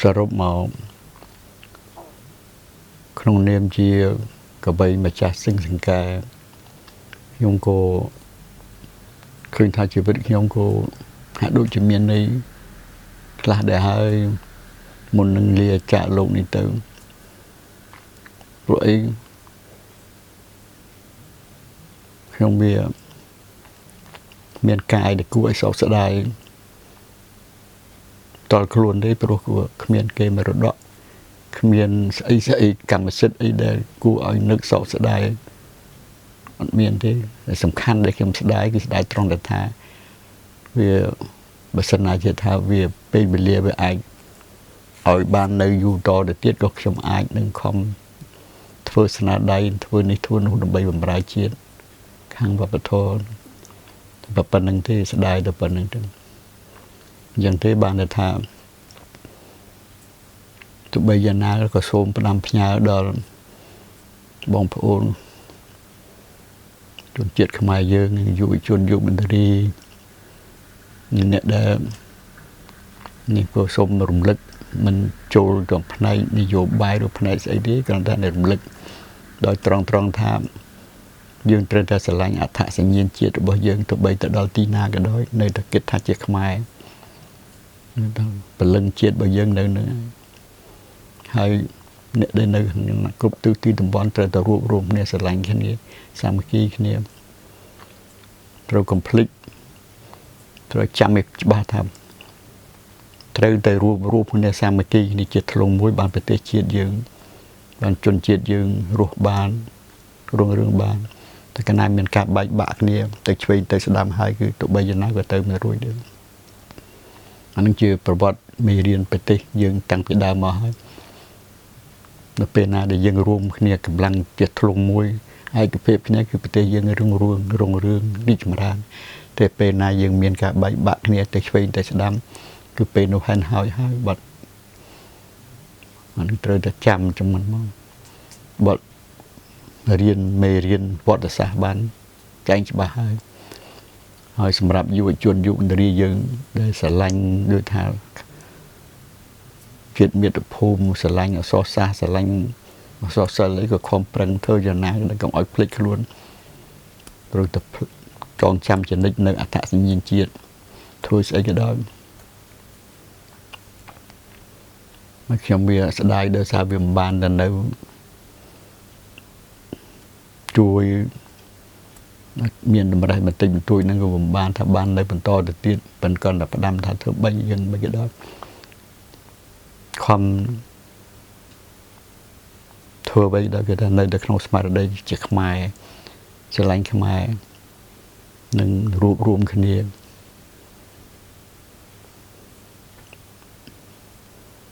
សរុបមកក្នុងនាមជាកបីម្ចាស់សិង្ហសង្កែខ្ញុំក៏ឃើញថាជីវិតខ្ញុំក៏ហាក់ដូចជាមានន័យខ្លះដែរហើយមុននឹងលាចាកលោកនេះទៅព្រោះអីខ្ញុំមានកាយដែលគួរឲ្យសោកស្ដាយតលខ្លួនទេព្រោះគ្មានគេមរតកគ្មានស្អីកម្មសិទ្ធិអីដែលគួរឲ្យនឹកសោកស្ដាយអត់មានទេតែសំខាន់ដែលខ្ញុំស្ដាយគឺស្ដាយត្រង់ថាវាបើសិនណាជាថាវាពេលវេលាវាអាចឲ្យបាននៅយូរតទៅទៀតក៏ខ្ញុំអាចនឹងខំធ្វើស្នាដៃធ្វើនេះធ្វើនោះដើម្បីបម្រើជាតិខាងវប្បធម៌តែប៉ុណ្្នឹងទេស្ដាយតែប៉ុណ្្នឹងទេអញ្ចឹងទេបានថាទោះបីយ៉ាងណាក៏សូមផ្ដាំផ្ញើដល់បងប្អូនជនជាតិខ្មែរយើងយុវជនយុវមន្ត្រីអ្នកដែលនេះក៏សូមរំលឹកមិនចូលទៅផ្នែកនយោបាយឬផ្នែកស្អីទេគ្រាន់តែរំលឹកដោយត្រង់ថាយើងត្រូវតែស្រឡាញ់អត្តសញ្ញាណជាតិរបស់យើងទោះបីទៅដល់ទីណាក៏ដោយនៅតែគិតថាជាខ្មែរពលឹងជាតិរបស់យើងនៅនឹងហើយអ្នកដែលនៅគ្រប់ទិសទីតំបន់ត្រូវតែរួបរวมគ្នាស្រឡាញ់គ្នាសាមគ្គីគ្នាត្រូវកុំភ្លេចត្រូវចាំឲ្យច្បាស់ថាត្រូវតែរួបរวมគ្នាសាមគ្គីនេះជាធ្លុងមួយបានប្រទេសជាតិយើងបានជនជាតិយើងរស់បានរុងរឿងបានតែកណាមានការបែកបាក់គ្នាទៅឆ្វេងទៅស្ដាំហើយគឺទោះបីយ៉ាងណាក៏ទៅមិនរួចដែរអានឹងជាប្រវត្តិមេរៀនប្រទេសយើងតាំងពីដើមមកហើយនៅពេលណាដែលយើងរួមគ្នាកម្លាំងជាធ្លុងមួយឯកភាពគ្នាគឺប្រទេសយើងរុងរឿងរីកចម្រើនតែពេលណាយើងមានការបែកបាក់គ្នាទៅឆ្វេងទៅស្ដាំគឺពេលនោះហែនហើយបាត់អានឹងត្រូវតែចាំចំមិនមកបាត់រៀនមេរៀនវត្តសាស្ត្របានចែងច្បាស់ហើយសម្រាប់យុវជនយុវនារីយើងដែលស្រឡាញ់ដូចថាជាតិមាតុភូមិស្រឡាញ់អក្សរសាស្ត្រស្រឡាញ់អក្សរសិល្ប៍អីក៏ខំប្រឹងធ្វើយ៉ាងណាកុំឲ្យភ្លេចខ្លួនត្រូវតែចងចាំចនិចនៅអត្តសញ្ញាណជាតិធ្វើស្អីក៏ដោយមកខ្ញុំវាស្ដាយដោយសារវាមិនបានទៅនៅជួយមានតម្រេះបន្តិចបន្តួចហ្នឹងក៏មិនបានថាបាននៅបន្តទៅទៀតប៉ុន្តែគាត់តែផ្ដាំថាធ្វើ3យ៉ាងមិនក៏ដោយខំធ្វើអ្វីដែលគេថានៅតែក្នុងស្មារតីជាខ្មែរស្រឡាញ់ខ្មែរនឹងរួបរวมគ្នា